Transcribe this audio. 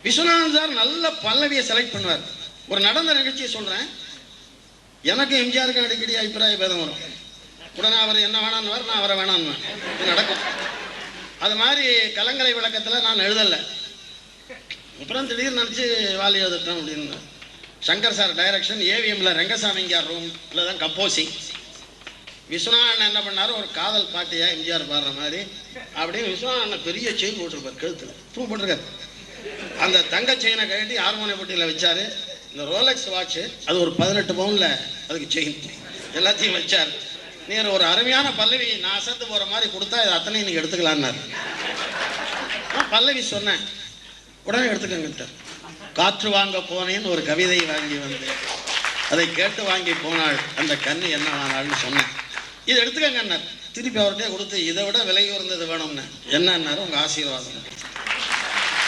Viswanathan sir நல்ல பல்லவியை select பண்ணுவார். ஒரு நடந்த நிகழ்ச்சியை சொல்கிறேன். எனக்கு எம்ஜிஆருக்கு அடிக்கடி அபிப்பிராய பேதம் வரும். உடனே அவர் என்ன வேணான்னு, நான் அவரை வேணான்னு இது நடக்கும். அது மாதிரி கலங்கரை விளக்கத்தில் நான் எழுதலை. அப்புறம் திடீர்னு நினச்சி வாலி எழுதிட்டேன் அப்படின்னு. சங்கர் சார் டைரக்ஷன், ஏவிஎம்ல ரங்கசாமிங்கார் ரூமில் தான் கம்போசிங். விஸ்வநாதன் என்ன பண்ணார், ஒரு காதல் பாட்டியா எம்ஜிஆர் பாடுற மாதிரி அப்படின்னு விஸ்வநாதன் பெரிய செயின் போட்டிருப்பார், கழுத்தில் பூ போட்டிருக்காரு. அந்த தங்க செயினை கழட்டி ஹார்மோனிய போட்டியில் வச்சாரு. இந்த ரோலெக்ஸ் வாட்சு அது ஒரு 18 பவுனில் அதுக்கு செயின் எல்லாத்தையும் வச்சார். நீர் ஒரு அருமையான பல்லவி நான் அசத்து போகிற மாதிரி கொடுத்தா இது அத்தனை நீங்கள் எடுத்துக்கலான்னாரு. பல்லவி சொன்னேன், உடனே எடுத்துக்கங்கிட்ட. காற்று வாங்க போனேன்னு ஒரு கவிதை வாங்கி வந்து அதை கேட்டு வாங்கி போனாள் அந்த கண்ணு என்ன ஆனாள்னு சொன்னேன். இது எடுத்துக்கங்கன்னார். திருப்பி அவர்கிட்டே கொடுத்து இதை விட விலை உயர்ந்தது வேணும்னு. என்னன்னாரு, உங்கள் ஆசீர்வாதம்.